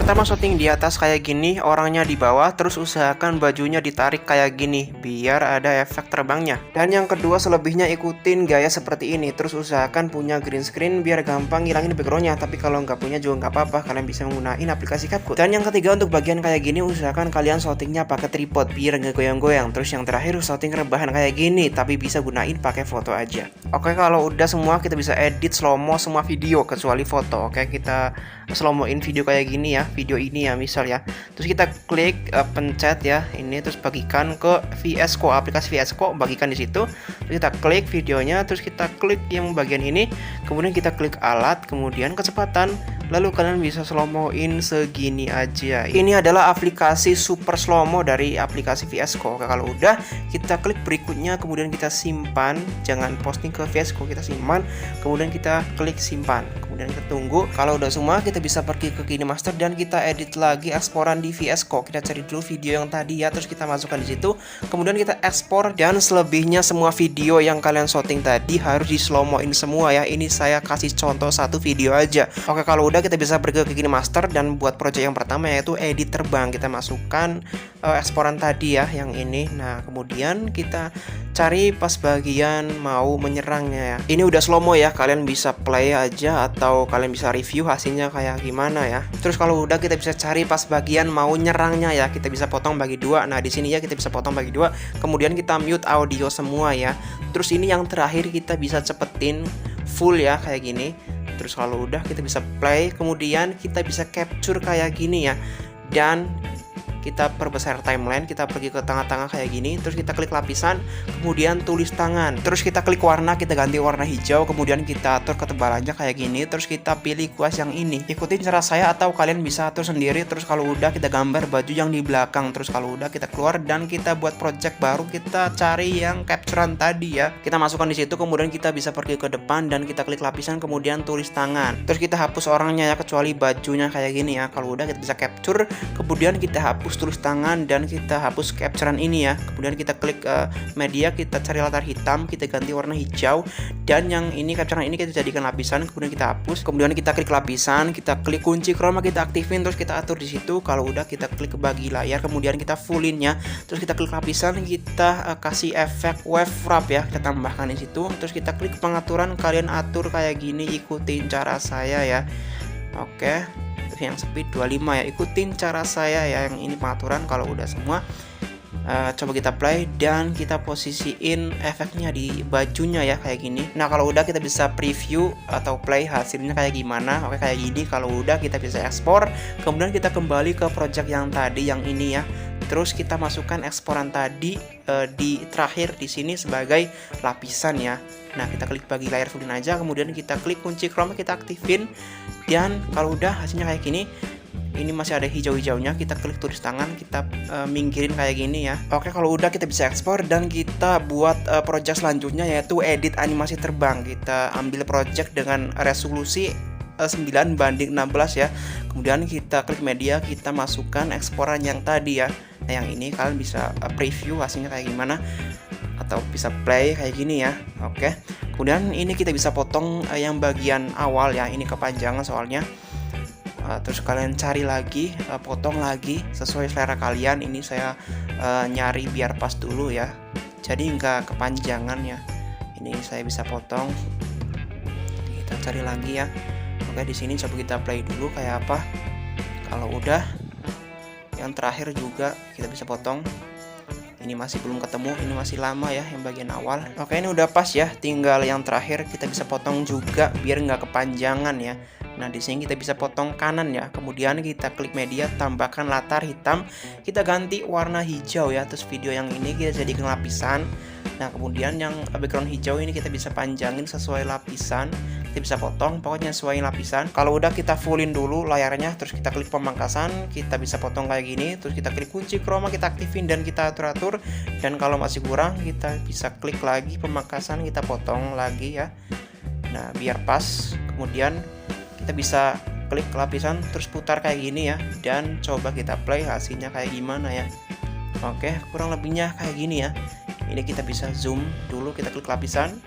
Pertama shooting di atas kayak gini, orangnya di bawah, terus usahakan bajunya ditarik kayak gini biar ada efek terbangnya. Dan yang kedua selebihnya ikutin gaya seperti ini, terus usahakan punya green screen biar gampang ngilangin backgroundnya. Tapi kalau nggak punya juga nggak apa-apa, kalian bisa menggunakan aplikasi CapCut. Dan yang ketiga untuk bagian kayak gini, usahakan kalian shootingnya pakai tripod biar nggak goyang-goyang. Terus yang terakhir shooting rebahan kayak gini, tapi bisa gunain pakai foto aja. Oke, kalau udah semua kita bisa edit slow-mo semua video kecuali foto. Oke, kita slow-moin video kayak gini ya, video ini ya misal ya. Terus kita klik pencet ya ini, terus bagikan ke VS Code, aplikasi VS Code, bagikan di situ. Terus kita klik videonya, terus kita klik yang bagian ini, kemudian kita klik alat, kemudian kecepatan. Lalu kalian bisa slow-moin segini aja. Ini adalah aplikasi super slow-mo dari aplikasi VS Code. Kalau udah, kita klik berikutnya, kemudian kita simpan. Jangan posting ke VS Code, kita simpan. Kemudian kita klik simpan. Kemudian kita tunggu. Kalau udah semua, kita bisa pergi ke KineMaster dan kita edit lagi eksporan di VS Code. Kita cari dulu video yang tadi ya, terus kita masukkan di situ. Kemudian kita ekspor dan selebihnya semua video yang kalian shooting tadi harus di slow-moin semua ya. Ini saya kasih contoh satu video aja. Oke, kalau udah kita bisa pergi ke KineMaster dan buat project yang pertama yaitu edit terbang. Kita masukkan eksporan tadi ya yang ini. Nah, kemudian kita cari pas bagian mau menyerangnya ya. Ini udah slow-mo ya, kalian bisa play aja atau kalian bisa review hasilnya kayak gimana ya. Terus kalau udah kita bisa cari pas bagian mau nyerangnya ya. Kita bisa potong bagi dua. Nah, di sini ya kita bisa potong bagi dua. Kemudian kita mute audio semua ya. Terus ini yang terakhir kita bisa cepetin full ya kayak gini. Terus kalau udah kita bisa play, kemudian kita bisa capture kayak gini ya. Dan kita perbesar timeline, kita pergi ke tengah-tengah kayak gini, terus kita klik lapisan, kemudian tulis tangan, terus kita klik warna, kita ganti warna hijau, kemudian kita atur ketebalannya kayak gini, terus kita pilih kuas yang ini. Ikutin cara saya atau kalian bisa atur sendiri. Terus kalau udah kita gambar baju yang di belakang, terus kalau udah kita keluar dan kita buat project baru, kita cari yang capturean tadi ya, kita masukkan di situ, kemudian kita bisa pergi ke depan dan kita klik lapisan, kemudian tulis tangan, terus kita hapus orangnya ya kecuali bajunya kayak gini ya. Kalau udah kita bisa capture, kemudian kita hapus tulis tangan dan kita hapus capturean ini ya. Kemudian kita klik media, kita cari latar hitam, kita ganti warna hijau, dan yang ini capturean ini kita jadikan lapisan, kemudian kita hapus. Kemudian kita klik lapisan, kita klik kunci chroma, kita aktifin, terus kita atur di situ. Kalau udah kita klik ke bagi layar, kemudian kita fullin ya. Terus kita klik lapisan, kita kasih efek wave wrap ya, kita tambahkan di situ. Terus kita klik pengaturan, kalian atur kayak gini, ikutin cara saya ya. Oke. Yang speed 25 ya, ikutin cara saya ya. Yang ini pengaturan. Kalau udah semua coba kita play dan kita posisiin efeknya di bajunya ya kayak gini. Nah, kalau udah kita bisa preview atau play hasilnya kayak gimana. Oke, kayak gini. Kalau udah kita bisa ekspor, kemudian kita kembali ke project yang tadi yang ini ya. Terus kita masukkan eksporan tadi di terakhir di sini sebagai lapisan ya. Nah, kita klik bagi layar fullin aja, kemudian kita klik kunci chroma, kita aktifin. Dan kalau udah hasilnya kayak gini, ini masih ada hijau-hijaunya, kita klik tulis tangan, kita minggirin kayak gini ya. Oke, kalau udah kita bisa ekspor dan kita buat project selanjutnya yaitu edit animasi terbang. Kita ambil project dengan resolusi 9:16 ya. Kemudian kita klik media, kita masukkan eksporan yang tadi ya. Nah, yang ini kalian bisa preview hasilnya kayak gimana atau bisa play kayak gini ya. Oke. Kemudian ini kita bisa potong yang bagian awal ya. Ini kepanjangan soalnya. Terus kalian cari lagi, potong lagi sesuai selera kalian. Ini saya nyari biar pas dulu ya. Jadi nggak kepanjangan ya. Ini saya bisa potong. Kita cari lagi ya. Oke, di sini coba kita play dulu kayak apa. Kalau udah, yang terakhir juga kita bisa potong. Ini masih belum ketemu, ini masih lama ya yang bagian awal. Oke, ini udah pas ya, tinggal yang terakhir kita bisa potong juga biar nggak kepanjangan ya. Nah, di sini kita bisa potong kanan ya. Kemudian kita klik media, tambahkan latar hitam, kita ganti warna hijau ya. Terus video yang ini kita jadikan lapisan. Nah, kemudian yang background hijau ini kita bisa panjangin sesuai lapisan. Kita bisa potong, pokoknya sesuai lapisan. Kalau udah kita fullin dulu layarnya, terus kita klik pemangkasan, kita bisa potong kayak gini. Terus kita klik kunci chroma, kita aktifin dan kita atur-atur. Dan kalau masih kurang, kita bisa klik lagi pemangkasan, kita potong lagi ya. Nah, biar pas. Kemudian kita bisa klik lapisan, terus putar kayak gini ya. Dan coba kita play hasilnya kayak gimana ya. Oke, kurang lebihnya kayak gini ya. Ini kita bisa zoom dulu, kita klik lapisan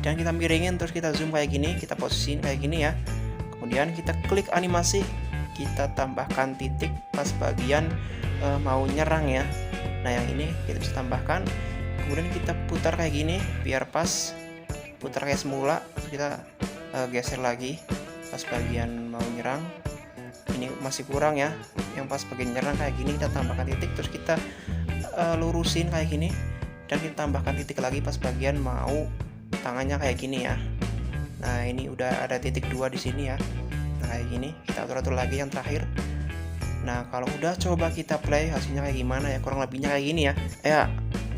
dan kita miringin, terus kita zoom kayak gini, kita posisiin kayak gini ya. Kemudian kita klik animasi, kita tambahkan titik pas bagian mau nyerang ya. Nah yang ini kita bisa tambahkan, kemudian kita putar kayak gini biar pas, putar kayak semula. Kita geser lagi pas bagian mau nyerang. Ini masih kurang ya, yang pas bagian nyerang kayak gini kita tambahkan titik, terus kita lurusin kayak gini, dan kita tambahkan titik lagi pas bagian mau tangannya kayak gini ya. Nah ini udah ada titik 2 di sini ya. Nah kayak gini kita atur-atur lagi yang terakhir. Nah kalau udah, coba kita play hasilnya kayak gimana ya, kurang lebihnya kayak gini ya. Ya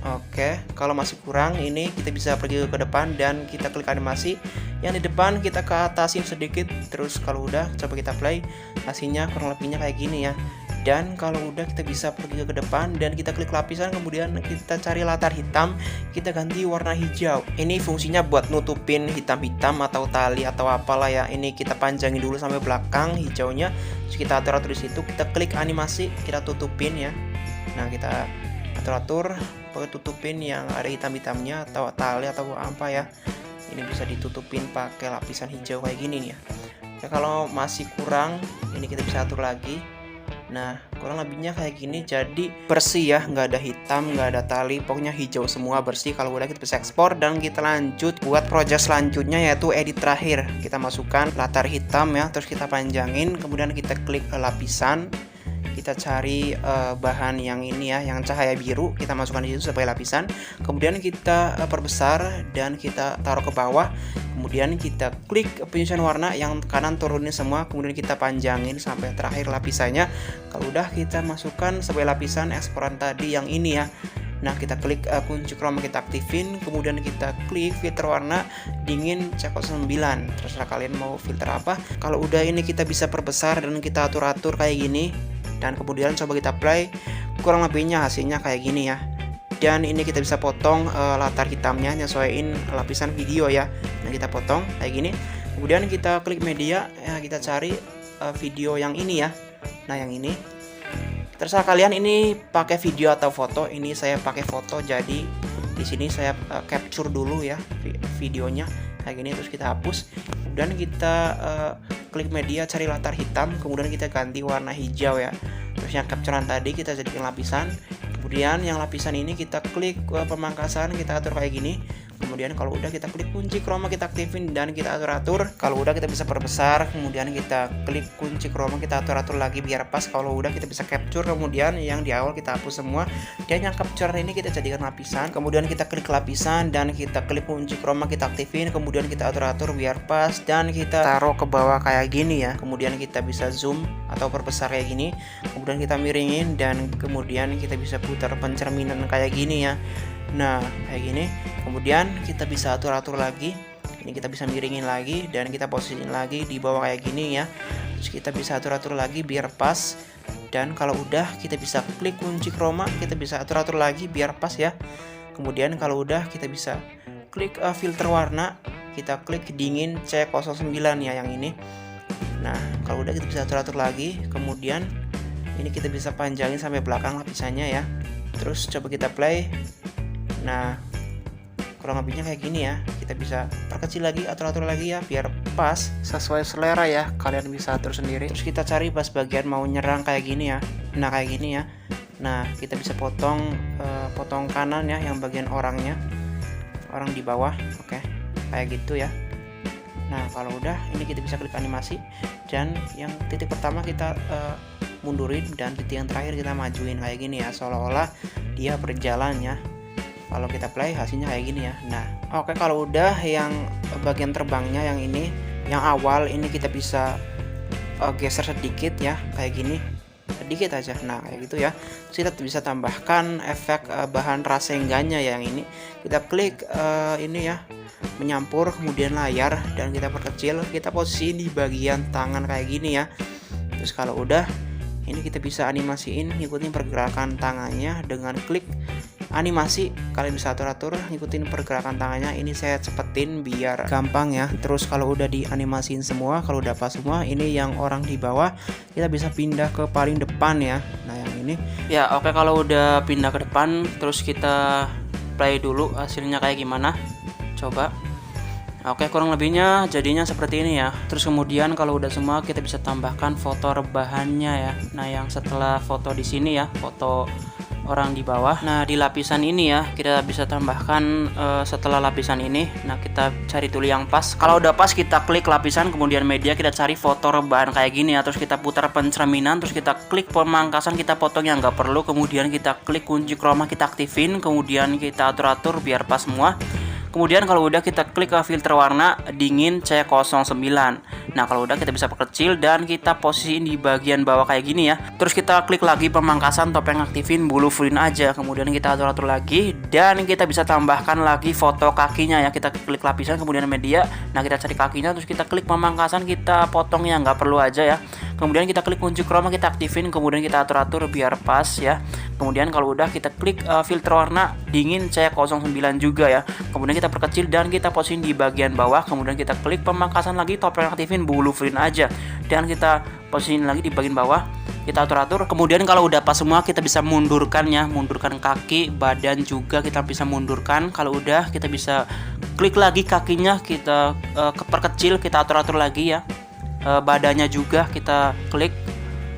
oke, kalau masih kurang ini kita bisa pergi ke depan dan kita klik animasi yang di depan, kita ke atasin sedikit. Terus kalau udah, coba kita play hasilnya kurang lebihnya kayak gini ya. Dan kalau udah, kita bisa pergi ke depan dan kita klik lapisan, kemudian kita cari latar hitam, kita ganti warna hijau. Ini fungsinya buat nutupin hitam-hitam atau tali atau apalah ya. Ini kita panjangin dulu sampai belakang hijaunya, terus kita atur-atur di situ, kita klik animasi, kita tutupin ya. Nah kita atur-atur pakai tutupin yang ada hitam-hitamnya atau tali atau apa ya. Ini bisa ditutupin pakai lapisan hijau kayak gini nih ya. Nah, kalau masih kurang, ini kita bisa atur lagi. Nah kurang lebihnya kayak gini, jadi bersih ya, nggak ada hitam, nggak ada tali, pokoknya hijau semua, bersih. Kalau udah, kita bisa ekspor dan kita lanjut buat project selanjutnya, yaitu edit terakhir. Kita masukkan latar hitam ya, terus kita panjangin, kemudian kita klik lapisan, kita cari bahan yang ini ya, yang cahaya biru, kita masukkan di situ sebagai lapisan, kemudian kita perbesar dan kita taruh ke bawah, kemudian kita klik penyusuan warna yang kanan, turunin semua, kemudian kita panjangin sampai terakhir lapisannya. Kalau udah, kita masukkan sebagai lapisan eksporan tadi yang ini ya. Nah kita klik kunci chroma, kita aktifin, kemudian kita klik filter warna dingin C09, terserah kalian mau filter apa. Kalau udah, ini kita bisa perbesar dan kita atur-atur kayak gini, dan kemudian coba kita play, kurang lebihnya hasilnya kayak gini ya. Dan ini kita bisa potong latar hitamnya, nyesuaiin lapisan video ya. Nah kita potong kayak gini, kemudian kita klik media ya, kita cari video yang ini ya. Nah yang ini terserah kalian ini pakai video atau foto. Ini saya pakai foto, jadi di sini saya capture dulu ya videonya kayak gini, terus kita hapus. Kemudian kita klik media, cari latar hitam, kemudian kita ganti warna hijau ya. Terus yang capturean tadi kita jadikan lapisan, kemudian yang lapisan ini kita klik pemangkasan, kita atur kayak gini. Kemudian kalau udah, kita klik kunci chroma, kita aktifin dan kita atur-atur. Kalau udah, kita bisa perbesar, kemudian kita klik kunci chroma, kita atur-atur lagi biar pas. Kalau udah, kita bisa capture, kemudian yang di awal kita hapus semua, dan yang capture ini kita jadikan lapisan. Kemudian kita klik lapisan dan kita klik kunci chroma, kita aktifin, kemudian kita atur-atur biar pas dan kita taruh ke bawah kayak gini ya. Kemudian kita bisa zoom atau perbesar kayak gini, kemudian kita miringin dan kemudian kita bisa putar pencerminan kayak gini ya. Nah kayak gini, kemudian kita bisa atur-atur lagi. Ini kita bisa miringin lagi dan kita posisiin lagi di bawah kayak gini ya. Terus kita bisa atur-atur lagi biar pas. Dan kalau udah, kita bisa klik kunci chroma, kita bisa atur-atur lagi biar pas ya. Kemudian kalau udah, kita bisa klik filter warna, kita klik dingin C09 ya yang ini. Nah kalau udah, kita bisa atur-atur lagi. Kemudian ini kita bisa panjangin sampai belakang lapisannya ya. Terus coba kita play. Nah kurang lebihnya kayak gini ya. Kita bisa perkecil lagi, atur-atur lagi ya biar pas sesuai selera ya, kalian bisa atur sendiri. Terus kita cari pas bagian mau nyerang kayak gini ya. Nah kayak gini ya. Nah kita bisa potong potong kanan ya, yang bagian orangnya, orang di bawah. Oke kayak gitu ya. Nah kalau udah, ini kita bisa klik animasi, dan yang titik pertama kita mundurin, dan titik yang terakhir kita majuin kayak gini ya, seolah-olah dia berjalan ya. Kalau kita play hasilnya kayak gini ya. Nah oke, kalau udah, yang bagian terbangnya yang ini, yang awal ini kita bisa geser sedikit ya, kayak gini, sedikit aja. Nah kayak gitu ya. Terus kita bisa tambahkan efek bahan rasengganya ya, yang ini kita klik ini ya, menyampur, kemudian layar, dan kita perkecil, kita posisi di bagian tangan kayak gini ya. Terus kalau udah, ini kita bisa animasiin, ngikutin pergerakan tangannya dengan klik animasi. Kalian bisa atur-atur ngikutin pergerakan tangannya. Ini saya cepetin biar gampang ya. Terus kalau udah dianimasiin semua, kalau udah pas semua, ini yang orang di bawah kita bisa pindah ke paling depan ya. Nah yang ini ya. Oke, kalau udah pindah ke depan, terus kita play dulu hasilnya kayak gimana. Coba Oke, kurang lebihnya jadinya seperti ini ya. Terus kemudian kalau udah semua kita bisa tambahkan foto rebahannya ya. Nah, yang setelah foto di sini ya, foto orang di bawah. Nah, di lapisan ini ya kita bisa tambahkan setelah lapisan ini. Nah, kita cari dulu yang pas. Kalau udah pas kita klik lapisan, kemudian media, kita cari foto rebahan kayak gini ya. Terus kita putar pencerminan, terus kita klik pemangkasan, kita potong yang nggak perlu. Kemudian kita klik kunci chroma, kita aktifin. Kemudian kita atur-atur biar pas semua. Kemudian kalau udah kita klik ke filter warna dingin C09. Nah, kalau udah kita bisa perkecil dan kita posisiin di bagian bawah kayak gini ya. Terus kita klik lagi pemangkasan, topeng aktifin, bulu fullin aja. Kemudian kita atur-atur lagi dan kita bisa tambahkan lagi foto kakinya ya. Kita klik lapisan, kemudian media. Nah, kita cari kakinya, terus kita klik pemangkasan, kita potong yang nggak perlu aja ya. Kemudian kita klik kunci chroma, kita aktifin, kemudian kita atur-atur biar pas ya. Kemudian kalau udah kita klik filter warna dingin C09 juga ya. Kemudian kita perkecil dan kita posisiin di bagian bawah. Kemudian kita klik pemangkasan lagi, topeng aktifin, bulu fullin aja. Dan kita posisiin lagi di bagian bawah. Kita atur-atur. Kemudian kalau udah pas semua kita bisa mundurkan ya, mundurkan kaki, badan juga kita bisa mundurkan. Kalau udah kita bisa klik lagi kakinya, kita perkecil, kita atur-atur lagi ya. Badannya juga kita klik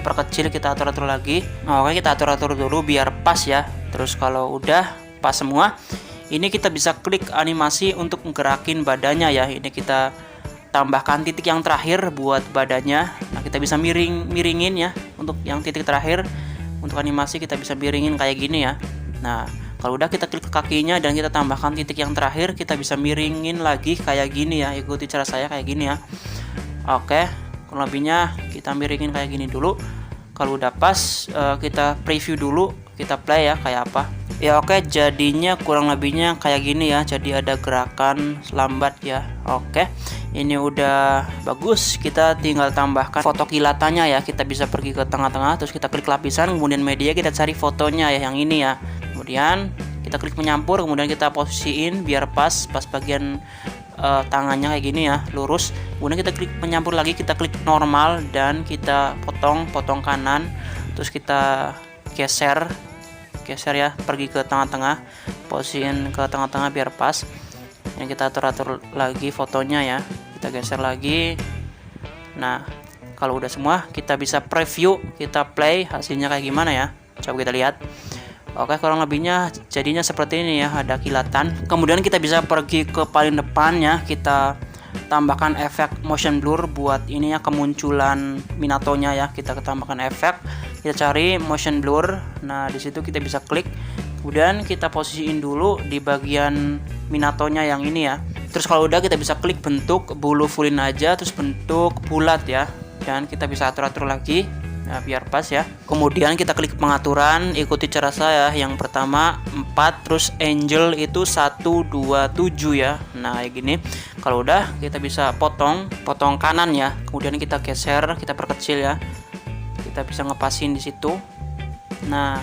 perkecil, kita atur-atur lagi. Oke, kita atur-atur dulu biar pas ya. Terus kalau udah pas semua, ini kita bisa klik animasi untuk menggerakin badannya ya. Ini kita tambahkan titik yang terakhir buat badannya. Nah, kita bisa miringin ya. Untuk yang titik terakhir untuk animasi kita bisa miringin kayak gini ya. Nah, kalau udah kita klik kakinya dan kita tambahkan titik yang terakhir, kita bisa miringin lagi kayak gini ya. Ikuti cara saya kayak gini ya. Oke, kurang lebihnya kita miringin kayak gini dulu. Kalau udah pas, kita preview dulu, kita play ya kayak apa ya. Oke, jadinya kurang lebihnya kayak gini ya. Jadi ada gerakan lambat ya. Oke, ini udah bagus. Kita tinggal tambahkan foto kilatannya ya. Kita bisa pergi ke tengah-tengah, terus kita klik lapisan, kemudian media, kita cari fotonya ya, yang ini ya. Kemudian kita klik menyampur, kemudian kita posisiin biar pas bagian tangannya kayak gini ya, lurus. Kemudian kita klik menyampur lagi, kita klik normal dan kita potong kanan, terus kita geser ya, pergi ke tengah-tengah, posisiin ke tengah-tengah biar pas. Yang kita atur-atur lagi fotonya ya, kita geser lagi. Nah, kalau udah semua kita bisa preview, kita play hasilnya kayak gimana ya, coba kita lihat. Oke, kurang lebihnya jadinya seperti ini ya, ada kilatan. Kemudian kita bisa pergi ke paling depannya, kita tambahkan efek motion blur buat ini ya, kemunculan Minatonya ya. Kita tambahkan efek, kita cari motion blur. Nah, di situ kita bisa klik. Kemudian kita posisiin dulu di bagian Minatonya yang ini ya. Terus kalau udah kita bisa klik bentuk bulu fullin aja, terus bentuk bulat ya. Dan kita bisa atur-atur lagi. Nah, biar pas ya. Kemudian kita klik pengaturan, ikuti cara saya. Yang pertama 4, terus angel itu 127 ya. Nah, kayak gini. Kalau udah kita bisa potong kanan ya. Kemudian kita geser, kita perkecil ya. Kita bisa ngepasin di situ. Nah,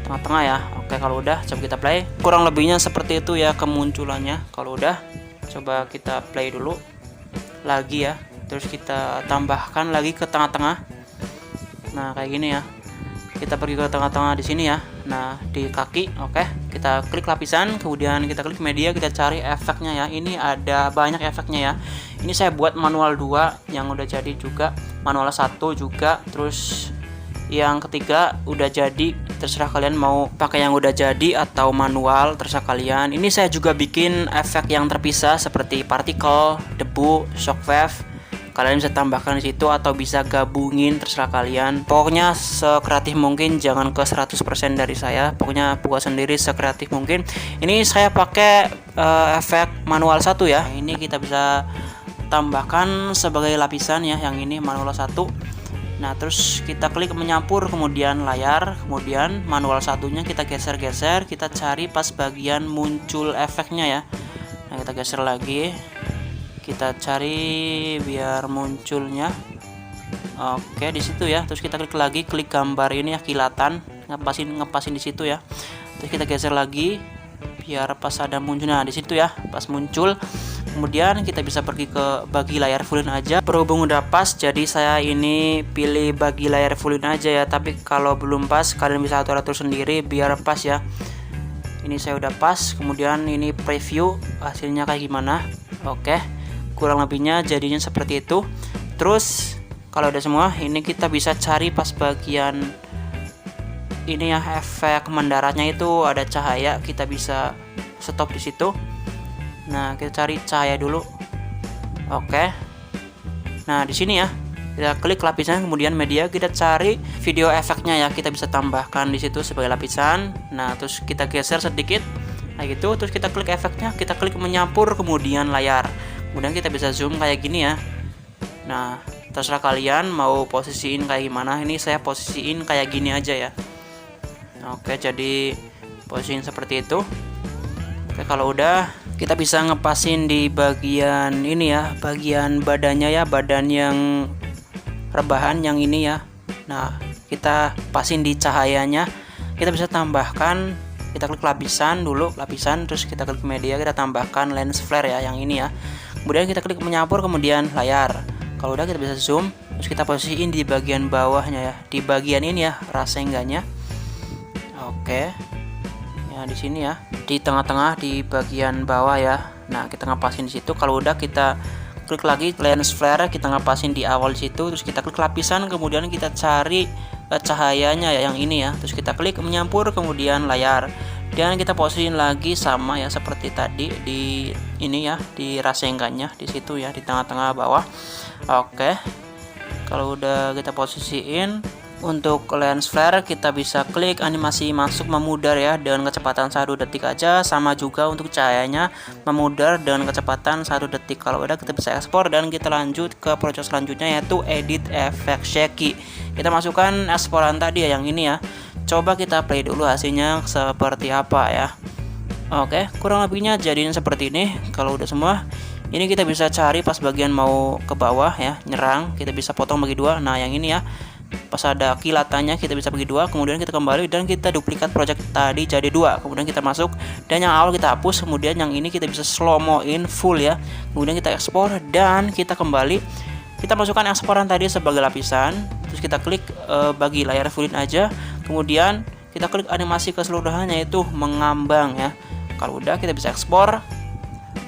tengah-tengah ya. Oke, kalau udah coba kita play. Kurang lebihnya seperti itu ya kemunculannya. Kalau udah coba kita play dulu lagi ya. Terus kita tambahkan lagi ke tengah-tengah. Nah, kayak gini ya. Kita pergi ke tengah-tengah di sini ya. Nah, di kaki, oke. Kita klik lapisan, kemudian kita klik media, kita cari efeknya ya. Ini ada banyak efeknya ya. Ini saya buat manual 2 yang udah jadi juga, manual 1 juga, terus yang ketiga udah jadi. Terserah kalian mau pakai yang udah jadi atau manual, terserah kalian. Ini saya juga bikin efek yang terpisah seperti partikel, debu, shockwave. Kalian bisa tambahkan di situ atau bisa gabungin, terserah kalian. Pokoknya sekreatif mungkin, jangan ke 100% dari saya. Pokoknya buat sendiri sekreatif mungkin. Ini saya pakai efek manual 1 ya. Ini kita bisa tambahkan sebagai lapisan ya, yang ini manual 1. Nah, terus kita klik menyampur, kemudian layar, kemudian manual satunya kita geser-geser, kita cari pas bagian muncul efeknya ya. Nah, kita geser lagi, kita cari biar munculnya. Oke, di situ ya. Terus kita klik lagi, klik gambar ini ya, kilatan, ngepasin di situ ya. Terus kita geser lagi biar pas ada munculnya di situ ya, pas muncul. Kemudian kita bisa pergi ke bagi layar fullin aja. Berhubung udah pas, jadi saya ini pilih bagi layar fullin aja ya. Tapi kalau belum pas, kalian bisa atur-atur sendiri biar pas ya. Ini saya udah pas, kemudian ini preview hasilnya kayak gimana. Oke, kurang lebihnya jadinya seperti itu. Terus kalau udah semua, ini kita bisa cari pas bagian ini ya, efek mendaratnya itu ada cahaya, kita bisa stop di situ. Nah, kita cari cahaya dulu. Oke. Nah, di sini ya, kita klik lapisan, kemudian media, kita cari video efeknya ya, kita bisa tambahkan di situ sebagai lapisan. Nah, terus kita geser sedikit, nah gitu, terus kita klik efeknya, kita klik menyampur, kemudian layar, kemudian kita bisa zoom kayak gini ya. Nah, terserah kalian mau posisiin kayak gimana. Ini saya posisiin kayak gini aja ya. Oke, jadi posisiin seperti itu. Oke, kalau udah, kita bisa ngepasin di bagian ini ya, bagian badannya ya, badan yang rebahan yang ini ya. Nah, kita pasin di cahayanya. Kita bisa tambahkan, kita klik lapisan dulu, lapisan, terus kita klik media, kita tambahkan lens flare ya, yang ini ya. Kemudian kita klik menyampur, kemudian layar. Kalau udah, kita bisa zoom, terus kita posisiin di bagian bawahnya ya, di bagian ini ya, rasengganya. Oke. Ya, di sini ya, di tengah-tengah di bagian bawah ya. Nah, kita ngapasin di situ. Kalau udah, kita klik lagi lens flare, kita ngapasin di awal situ, terus kita klik lapisan, kemudian kita cari cahayanya ya, yang ini ya, terus kita klik menyampur, kemudian layar, dan kita posisiin lagi sama ya seperti tadi di ini ya, di rasengganya di situ ya, di tengah-tengah bawah. Oke, kalau udah kita posisiin, untuk lens flare kita bisa klik animasi masuk memudar ya, dengan kecepatan 1 detik aja. Sama juga untuk cahayanya memudar dengan kecepatan 1 detik. Kalau udah, kita bisa ekspor dan kita lanjut ke proses selanjutnya, yaitu edit efek shaky. Kita masukkan eksporan tadi ya, yang ini ya. Coba kita play dulu hasilnya seperti apa ya. Oke, kurang lebihnya jadinya seperti ini. Kalau udah semua, ini kita bisa cari pas bagian mau ke bawah ya, nyerang, kita bisa potong bagi dua. Nah, yang ini ya, pas ada kilatannya kita bisa bagi dua, kemudian kita kembali dan kita duplikat project tadi jadi dua, kemudian kita masuk dan yang awal kita hapus, kemudian yang ini kita bisa slow mo in full ya, kemudian kita ekspor dan kita kembali, kita masukkan eksporan tadi sebagai lapisan, terus kita klik bagi layar fullin aja, kemudian kita klik animasi keseluruhannya, yaitu mengambang ya. Kalau udah, kita bisa ekspor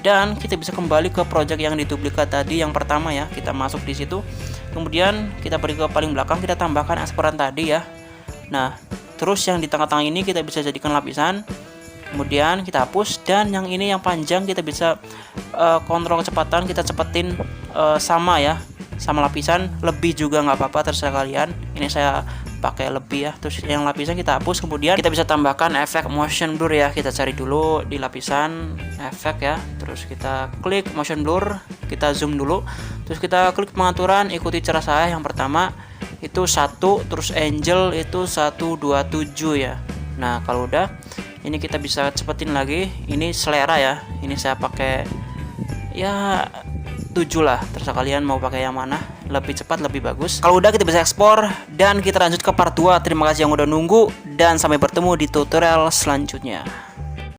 dan kita bisa kembali ke project yang diduplikat tadi yang pertama ya, kita masuk di situ, kemudian kita pergi ke paling belakang, kita tambahkan eksporan tadi ya. Nah, terus yang di tengah-tengah ini kita bisa jadikan lapisan, kemudian kita hapus, dan yang ini yang panjang kita bisa kontrol kecepatan, kita cepetin sama ya, sama lapisan, lebih juga nggak apa-apa, terserah kalian. Ini saya pakai lebih ya. Terus yang lapisan kita hapus, kemudian kita bisa tambahkan efek motion blur ya. Kita cari dulu di lapisan efek ya, terus kita klik motion blur, kita zoom dulu, terus kita klik pengaturan, ikuti cara saya. Yang pertama itu 1, terus angel itu 127 ya. Nah, kalau udah, ini kita bisa cepetin lagi, ini selera ya, ini saya pakai ya 7 lah, terserah kalian mau pakai yang mana, lebih cepat lebih bagus. Kalau udah, kita bisa ekspor dan kita lanjut ke part 2. Terima kasih yang udah nunggu dan sampai bertemu di tutorial selanjutnya.